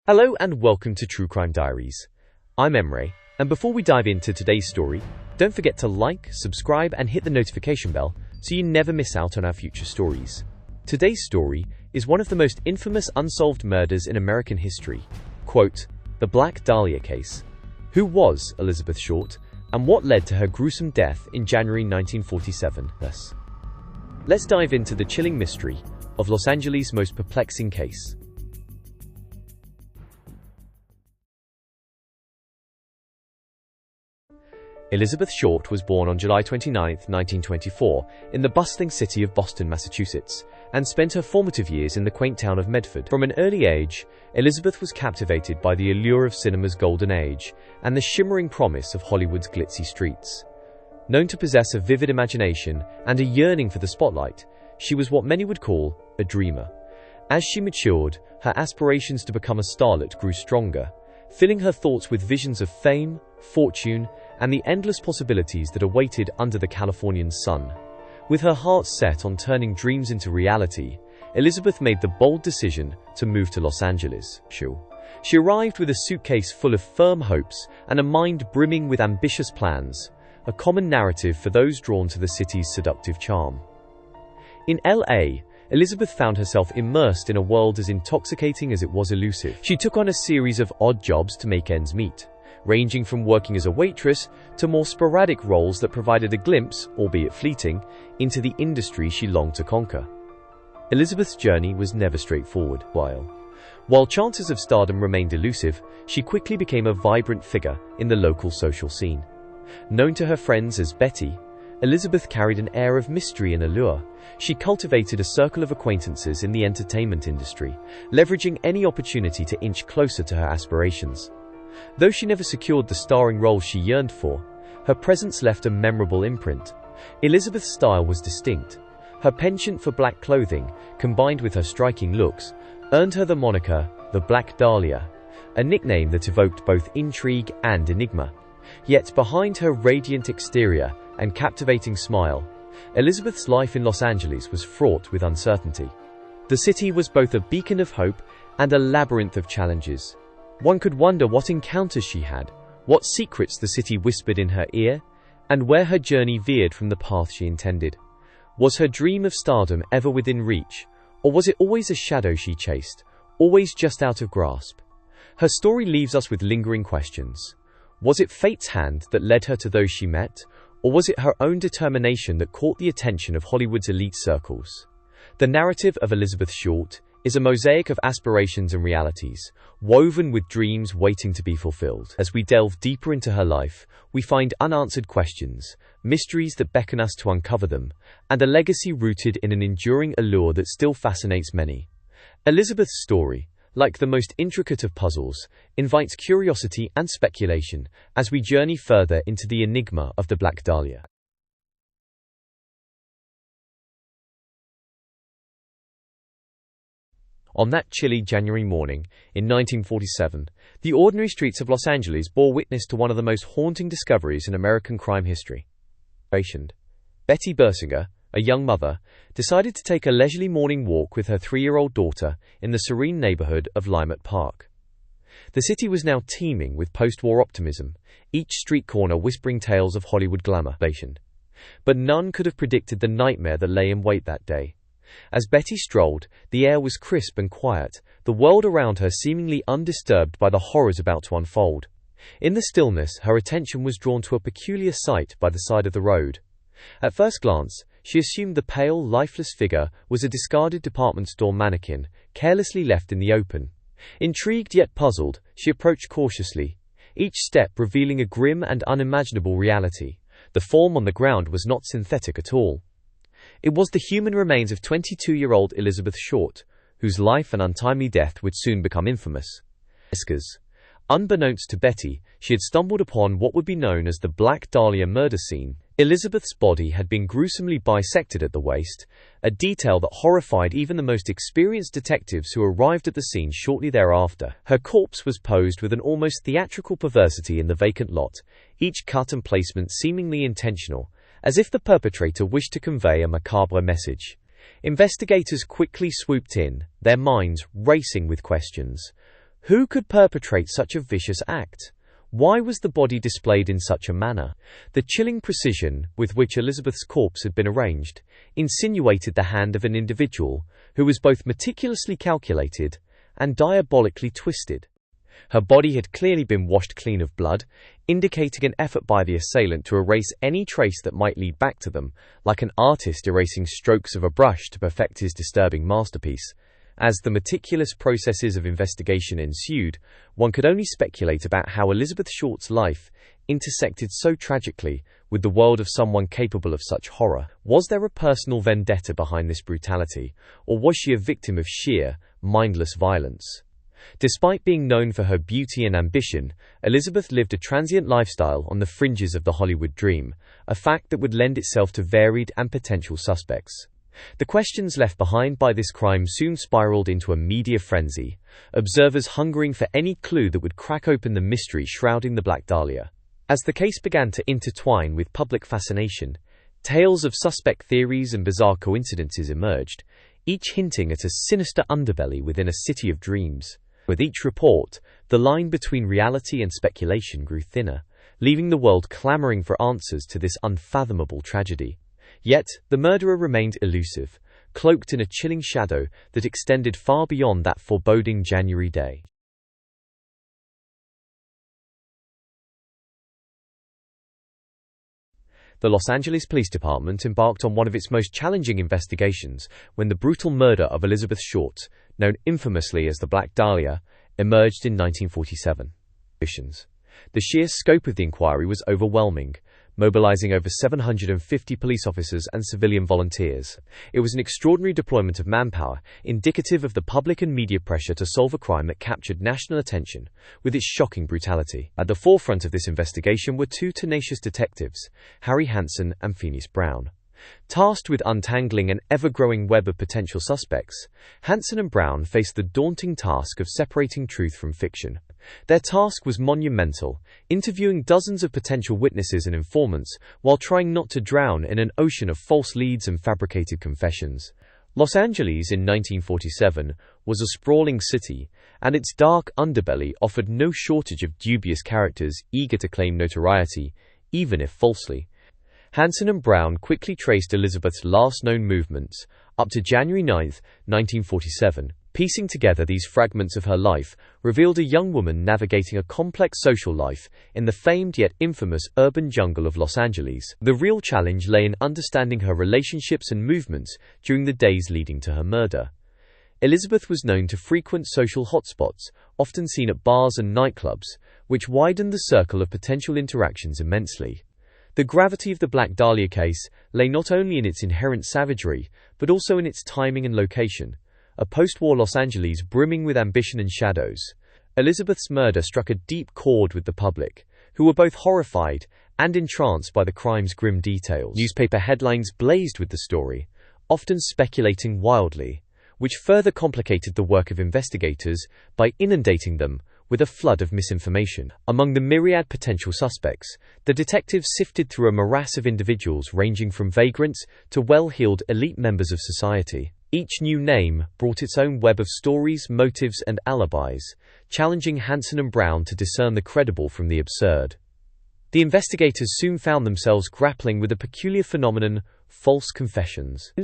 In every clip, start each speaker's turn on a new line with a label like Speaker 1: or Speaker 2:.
Speaker 1: Hello and welcome to True Crime Diaries. I'm Emre, and before we dive into today's story, don't forget to like, subscribe, and hit the notification bell so you never miss out on our future stories. Today's story is one of the most infamous unsolved murders in American history. Quote, the Black Dahlia case. Who was Elizabeth Short, and what led to her gruesome death in January 1947? Let's dive into the chilling mystery of Los Angeles' most perplexing case. Elizabeth Short was born on July 29, 1924, in the bustling city of Boston, Massachusetts, and spent her formative years in the quaint town of Medford. From an early age, Elizabeth was captivated by the allure of cinema's golden age and the shimmering promise of Hollywood's glitzy streets. Known to possess a vivid imagination and a yearning for the spotlight, she was what many would call a dreamer. As she matured, her aspirations to become a starlet grew stronger, filling her thoughts with visions of fame, fortune, and the endless possibilities that awaited under the Californian sun. With her heart set on turning dreams into reality, Elizabeth made the bold decision to move to Los Angeles. She arrived with a suitcase full of firm hopes and a mind brimming with ambitious plans, a common narrative for those drawn to the city's seductive charm. In LA, Elizabeth found herself immersed in a world as intoxicating as it was elusive. She took on a series of odd jobs to make ends meet, ranging from working as a waitress to more sporadic roles that provided a glimpse, albeit fleeting, into the industry she longed to conquer. Elizabeth's journey was never straightforward. While chances of stardom remained elusive, she quickly became a vibrant figure in the local social scene. Known to her friends as Betty, Elizabeth carried an air of mystery and allure. She cultivated a circle of acquaintances in the entertainment industry, leveraging any opportunity to inch closer to her aspirations. Though she never secured the starring role she yearned for, her presence left a memorable imprint. Elizabeth's style was distinct. Her penchant for black clothing, combined with her striking looks, earned her the moniker, the Black Dahlia, a nickname that evoked both intrigue and enigma. Yet behind her radiant exterior and captivating smile, Elizabeth's life in Los Angeles was fraught with uncertainty. The city was both a beacon of hope and a labyrinth of challenges. One could wonder what encounters she had, what secrets the city whispered in her ear, and where her journey veered from the path she intended. Was her dream of stardom ever within reach, or was it always a shadow she chased, always just out of grasp? Her story leaves us with lingering questions. Was it fate's hand that led her to those she met, or was it her own determination that caught the attention of Hollywood's elite circles? The narrative of Elizabeth Short is a mosaic of aspirations and realities, woven with dreams waiting to be fulfilled. As we delve deeper into her life, we find unanswered questions, mysteries that beckon us to uncover them, and a legacy rooted in an enduring allure that still fascinates many. Elizabeth's story, like the most intricate of puzzles, invites curiosity and speculation as we journey further into the enigma of the Black Dahlia. On that chilly January morning in 1947, the ordinary streets of Los Angeles bore witness to one of the most haunting discoveries in American crime history. Betty Bersinger, a young mother, decided to take a leisurely morning walk with her 3-year-old daughter in the serene neighborhood of Leimert Park. The city was now teeming with post-war optimism, each street corner whispering tales of Hollywood glamour. But none could have predicted the nightmare that lay in wait that day. As Betty strolled, the air was crisp and quiet, the world around her seemingly undisturbed by the horrors about to unfold. In the stillness, her attention was drawn to a peculiar sight by the side of the road. At first glance, she assumed the pale, lifeless figure was a discarded department store mannequin, carelessly left in the open. Intrigued yet puzzled, she approached cautiously, each step revealing a grim and unimaginable reality. The form on the ground was not synthetic at all. It was the human remains of 22-year-old Elizabeth Short, whose life and untimely death would soon become infamous. Unbeknownst to Betty, she had stumbled upon what would be known as the Black Dahlia murder scene. Elizabeth's body had been gruesomely bisected at the waist, a detail that horrified even the most experienced detectives who arrived at the scene shortly thereafter. Her corpse was posed with an almost theatrical perversity in the vacant lot, each cut and placement seemingly intentional, as if the perpetrator wished to convey a macabre message. Investigators quickly swooped in, their minds racing with questions. Who could perpetrate such a vicious act? Why was the body displayed in such a manner? The chilling precision with which Elizabeth's corpse had been arranged insinuated the hand of an individual who was both meticulously calculated and diabolically twisted. Her body had clearly been washed clean of blood, indicating an effort by the assailant to erase any trace that might lead back to them, like an artist erasing strokes of a brush to perfect his disturbing masterpiece. As the meticulous processes of investigation ensued, one could only speculate about how Elizabeth Short's life intersected so tragically with the world of someone capable of such horror. Was there a personal vendetta behind this brutality, or was she a victim of sheer, mindless violence? Despite being known for her beauty and ambition, Elizabeth lived a transient lifestyle on the fringes of the Hollywood dream, a fact that would lend itself to varied and potential suspects. The questions left behind by this crime soon spiraled into a media frenzy, observers hungering for any clue that would crack open the mystery shrouding the Black Dahlia. As the case began to intertwine with public fascination, tales of suspect theories and bizarre coincidences emerged, each hinting at a sinister underbelly within a city of dreams. With each report, the line between reality and speculation grew thinner, leaving the world clamoring for answers to this unfathomable tragedy. Yet, the murderer remained elusive, cloaked in a chilling shadow that extended far beyond that foreboding January day. The Los Angeles Police Department embarked on one of its most challenging investigations when the brutal murder of Elizabeth Short, known infamously as the Black Dahlia, emerged in 1947. The sheer scope of the inquiry was overwhelming, mobilizing over 750 police officers and civilian volunteers. It was an extraordinary deployment of manpower, indicative of the public and media pressure to solve a crime that captured national attention with its shocking brutality. At the forefront of this investigation were two tenacious detectives, Harry Hansen and Phineas Brown. Tasked with untangling an ever-growing web of potential suspects, Hansen and Brown faced the daunting task of separating truth from fiction. Their task was monumental, interviewing dozens of potential witnesses and informants while trying not to drown in an ocean of false leads and fabricated confessions. Los Angeles in 1947 was a sprawling city, and its dark underbelly offered no shortage of dubious characters eager to claim notoriety, even if falsely. Hansen and Brown quickly traced Elizabeth's last known movements up to January 9, 1947. Piecing together these fragments of her life revealed a young woman navigating a complex social life in the famed yet infamous urban jungle of Los Angeles. The real challenge lay in understanding her relationships and movements during the days leading to her murder. Elizabeth was known to frequent social hotspots, often seen at bars and nightclubs, which widened the circle of potential interactions immensely. The gravity of the Black Dahlia case lay not only in its inherent savagery, but also in its timing and location. A post-war Los Angeles brimming with ambition and shadows, Elizabeth's murder struck a deep chord with the public, who were both horrified and entranced by the crime's grim details. Newspaper headlines blazed with the story, often speculating wildly, which further complicated the work of investigators by inundating them with a flood of misinformation. Among the myriad potential suspects, the detectives sifted through a morass of individuals ranging from vagrants to well-heeled elite members of society. Each new name brought its own web of stories, motives, and alibis, challenging Hansen and Brown to discern the credible from the absurd. The investigators soon found themselves grappling with a peculiar phenomenon: false confessions.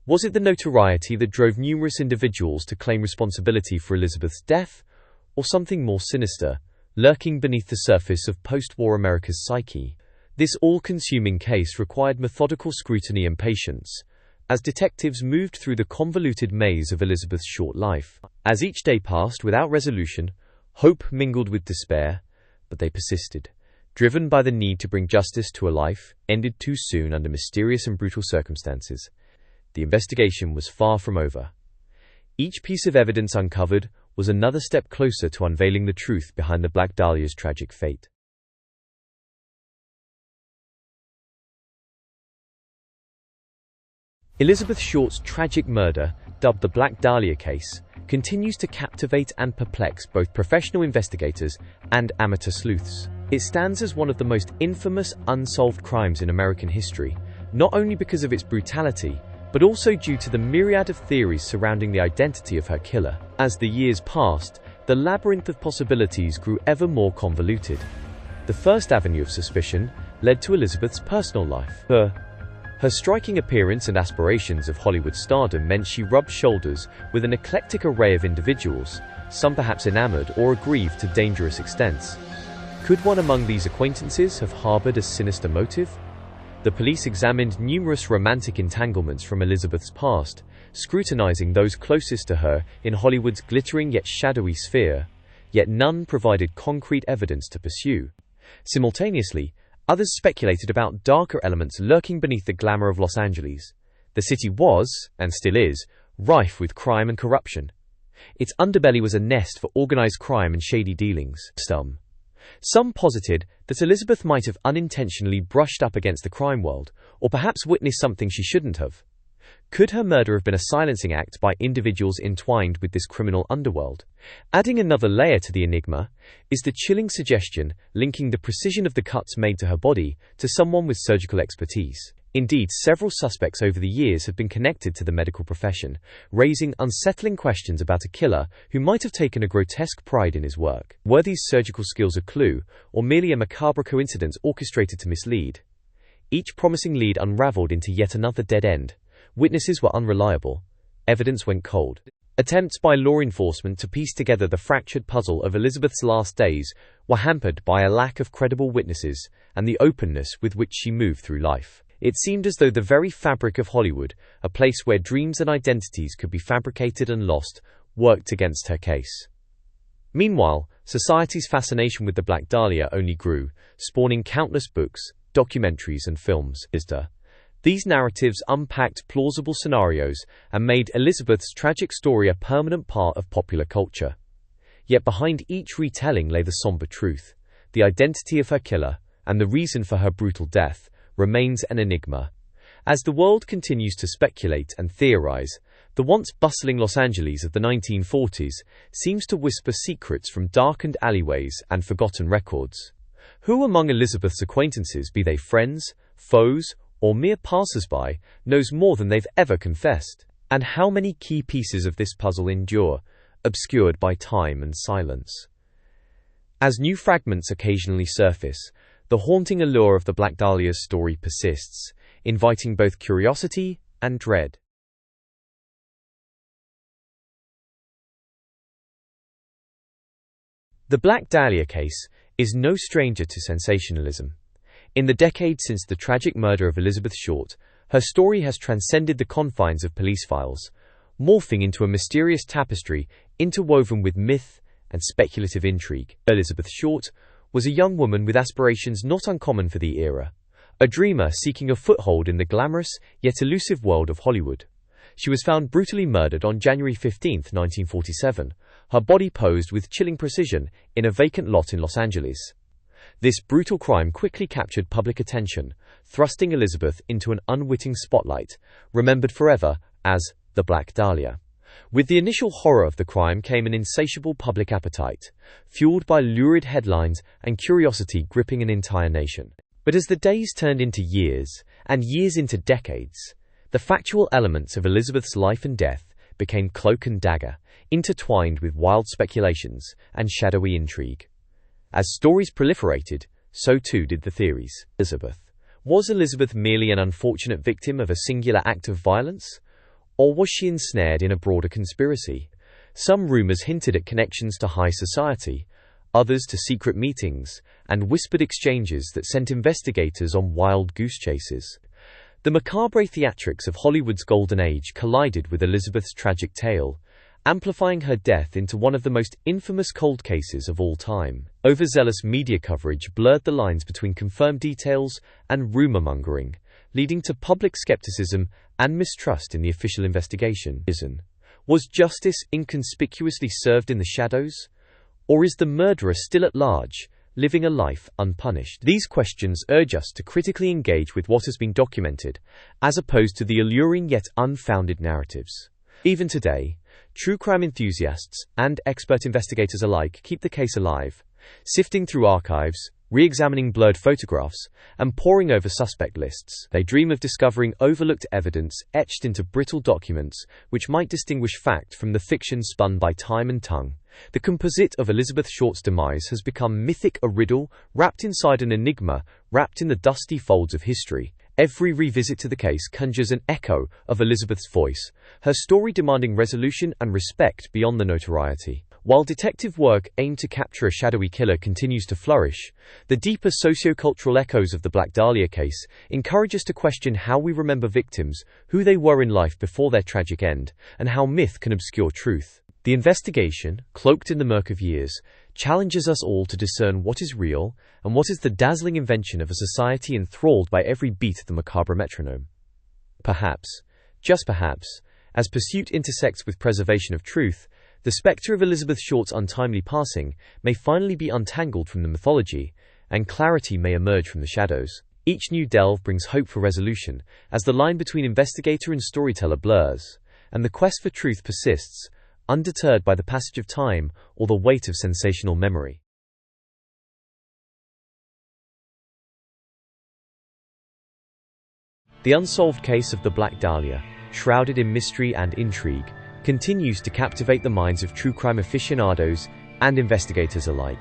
Speaker 1: Was it the notoriety that drove numerous individuals to claim responsibility for Elizabeth's death, or something more sinister, lurking beneath the surface of post-war America's psyche? This all-consuming case required methodical scrutiny and patience, as detectives moved through the convoluted maze of Elizabeth's short life. As each day passed without resolution, hope mingled with despair, but they persisted, driven by the need to bring justice to a life ended too soon under mysterious and brutal circumstances. The investigation was far from over. Each piece of evidence uncovered was another step closer to unveiling the truth behind the Black Dahlia's tragic fate. Elizabeth Short's tragic murder, dubbed the Black Dahlia case, continues to captivate and perplex both professional investigators and amateur sleuths. It stands as one of the most infamous unsolved crimes in American history, not only because of its brutality, but also due to the myriad of theories surrounding the identity of her killer. As the years passed, the labyrinth of possibilities grew ever more convoluted. The first avenue of suspicion led to Elizabeth's personal life. Her striking appearance and aspirations of Hollywood stardom meant she rubbed shoulders with an eclectic array of individuals, some perhaps enamored or aggrieved to dangerous extents. Could one among these acquaintances have harbored a sinister motive? The police examined numerous romantic entanglements from Elizabeth's past, scrutinizing those closest to her in Hollywood's glittering yet shadowy sphere, yet none provided concrete evidence to pursue. Simultaneously, others speculated about darker elements lurking beneath the glamour of Los Angeles. The city was, and still is, rife with crime and corruption. Its underbelly was a nest for organized crime and shady dealings. Some posited that Elizabeth might have unintentionally brushed up against the crime world, or perhaps witnessed something she shouldn't have. Could her murder have been a silencing act by individuals entwined with this criminal underworld? Adding another layer to the enigma is the chilling suggestion linking the precision of the cuts made to her body to someone with surgical expertise. Indeed, several suspects over the years have been connected to the medical profession, raising unsettling questions about a killer who might have taken a grotesque pride in his work. Were these surgical skills a clue, or merely a macabre coincidence orchestrated to mislead? Each promising lead unraveled into yet another dead end. Witnesses were unreliable. Evidence went cold. Attempts by law enforcement to piece together the fractured puzzle of Elizabeth's last days were hampered by a lack of credible witnesses and the openness with which she moved through life. It seemed as though the very fabric of Hollywood, a place where dreams and identities could be fabricated and lost, worked against her case. Meanwhile, society's fascination with the Black Dahlia only grew, spawning countless books, documentaries, and films. These narratives unpacked plausible scenarios and made Elizabeth's tragic story a permanent part of popular culture. Yet behind each retelling lay the somber truth. The identity of her killer, and the reason for her brutal death, remains an enigma. As the world continues to speculate and theorize, the once bustling Los Angeles of the 1940s seems to whisper secrets from darkened alleyways and forgotten records. Who among Elizabeth's acquaintances, be they friends, foes, or mere passers-by, knows more than they've ever confessed? And how many key pieces of this puzzle endure, obscured by time and silence? As new fragments occasionally surface, the haunting allure of the Black Dahlia's story persists, inviting both curiosity and dread. The Black Dahlia case is no stranger to sensationalism. In the decades since the tragic murder of Elizabeth Short, her story has transcended the confines of police files, morphing into a mysterious tapestry interwoven with myth and speculative intrigue. Elizabeth Short was a young woman with aspirations not uncommon for the era, a dreamer seeking a foothold in the glamorous yet elusive world of Hollywood. She was found brutally murdered on January 15, 1947, her body posed with chilling precision in a vacant lot in Los Angeles. This brutal crime quickly captured public attention, thrusting Elizabeth into an unwitting spotlight, remembered forever as the Black Dahlia. With the initial horror of the crime came an insatiable public appetite, fueled by lurid headlines and curiosity gripping an entire nation. But as the days turned into years, and years into decades, the factual elements of Elizabeth's life and death became cloak and dagger, intertwined with wild speculations and shadowy intrigue. As stories proliferated, so too did the theories. Was Elizabeth merely an unfortunate victim of a singular act of violence? Or was she ensnared in a broader conspiracy? Some rumors hinted at connections to high society, others to secret meetings and whispered exchanges that sent investigators on wild goose chases. The macabre theatrics of Hollywood's golden age collided with Elizabeth's tragic tale, amplifying her death into one of the most infamous cold cases of all time. Overzealous media coverage blurred the lines between confirmed details and rumor-mongering, leading to public skepticism and mistrust in the official investigation. Was justice inconspicuously served in the shadows? Or is the murderer still at large, living a life unpunished? These questions urge us to critically engage with what has been documented, as opposed to the alluring yet unfounded narratives. Even today, true crime enthusiasts and expert investigators alike keep the case alive, sifting through archives, re-examining blurred photographs, and poring over suspect lists. They dream of discovering overlooked evidence etched into brittle documents which might distinguish fact from the fiction spun by time and tongue. The composite of Elizabeth Short's demise has become mythic, a riddle wrapped inside an enigma, wrapped in the dusty folds of history. Every revisit to the case conjures an echo of Elizabeth's voice, her story demanding resolution and respect beyond the notoriety. While detective work aimed to capture a shadowy killer continues to flourish, the deeper sociocultural echoes of the Black Dahlia case encourage us to question how we remember victims, who they were in life before their tragic end, and how myth can obscure truth. The investigation, cloaked in the murk of years, challenges us all to discern what is real and what is the dazzling invention of a society enthralled by every beat of the macabre metronome. Perhaps, just perhaps, as pursuit intersects with preservation of truth, the spectre of Elizabeth Short's untimely passing may finally be untangled from the mythology, and clarity may emerge from the shadows. Each new delve brings hope for resolution, as the line between investigator and storyteller blurs, and the quest for truth persists, undeterred by the passage of time or the weight of sensational memory. The unsolved case of the Black Dahlia, shrouded in mystery and intrigue, continues to captivate the minds of true crime aficionados and investigators alike.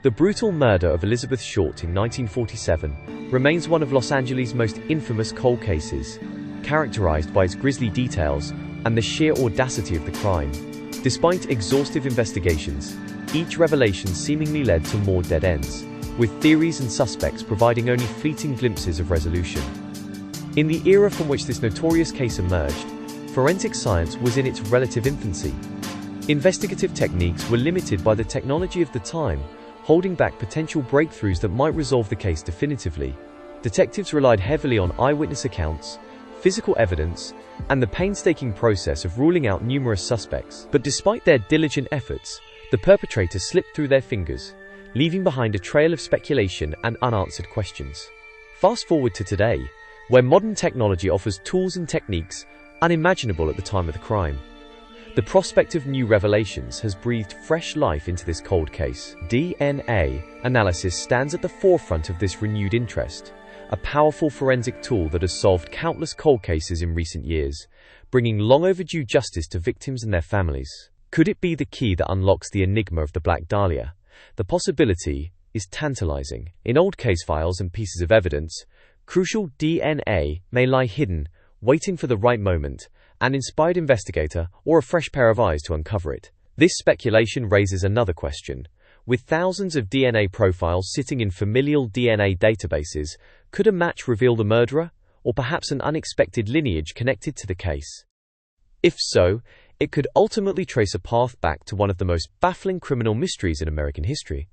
Speaker 1: The brutal murder of Elizabeth Short in 1947 remains one of Los Angeles' most infamous cold cases, characterized by its grisly details and the sheer audacity of the crime. Despite exhaustive investigations, each revelation seemingly led to more dead ends, with theories and suspects providing only fleeting glimpses of resolution. In the era from which this notorious case emerged, forensic science was in its relative infancy. Investigative techniques were limited by the technology of the time, holding back potential breakthroughs that might resolve the case definitively. Detectives relied heavily on eyewitness accounts, physical evidence, and the painstaking process of ruling out numerous suspects. But despite their diligent efforts, the perpetrator slipped through their fingers, leaving behind a trail of speculation and unanswered questions. Fast forward to today, where modern technology offers tools and techniques unimaginable at the time of the crime. The prospect of new revelations has breathed fresh life into this cold case. DNA analysis stands at the forefront of this renewed interest, a powerful forensic tool that has solved countless cold cases in recent years, bringing long overdue justice to victims and their families. Could it be the key that unlocks the enigma of the Black Dahlia? The possibility is tantalizing. In old case files and pieces of evidence, crucial DNA may lie hidden, waiting for the right moment, an inspired investigator, or a fresh pair of eyes to uncover it. This speculation raises another question. With thousands of DNA profiles sitting in familial DNA databases, could a match reveal the murderer, or perhaps an unexpected lineage connected to the case? If so, it could ultimately trace a path back to one of the most baffling criminal mysteries in American history.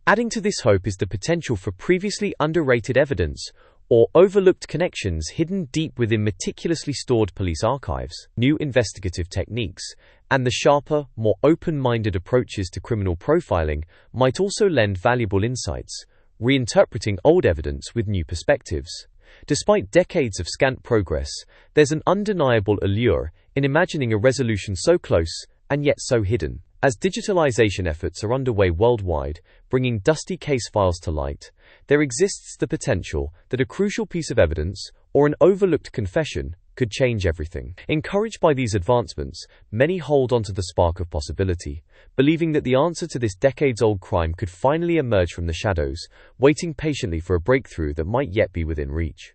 Speaker 1: Adding to this hope is the potential for previously underrated evidence, or overlooked connections hidden deep within meticulously stored police archives. New investigative techniques, and the sharper, more open-minded approaches to criminal profiling might also lend valuable insights, reinterpreting old evidence with new perspectives. Despite decades of scant progress, there's an undeniable allure in imagining a resolution so close and yet so hidden. As digitalization efforts are underway worldwide, bringing dusty case files to light, there exists the potential that a crucial piece of evidence, or an overlooked confession, could change everything. Encouraged by these advancements, many hold onto the spark of possibility, believing that the answer to this decades-old crime could finally emerge from the shadows, waiting patiently for a breakthrough that might yet be within reach.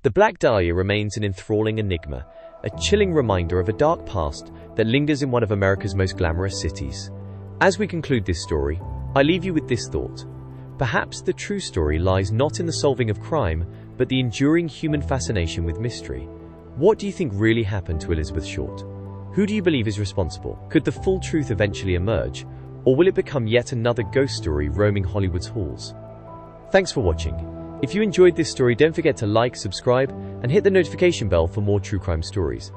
Speaker 1: The Black Dahlia remains an enthralling enigma, a chilling reminder of a dark past that lingers in one of America's most glamorous cities. As we conclude this story, I leave you with this thought. Perhaps the true story lies not in the solving of crime, but the enduring human fascination with mystery. What do you think really happened to Elizabeth Short? Who do you believe is responsible? Could the full truth eventually emerge, or will it become yet another ghost story roaming Hollywood's halls? Thanks for watching. If you enjoyed this story, don't forget to like, subscribe, and hit the notification bell for more true crime stories.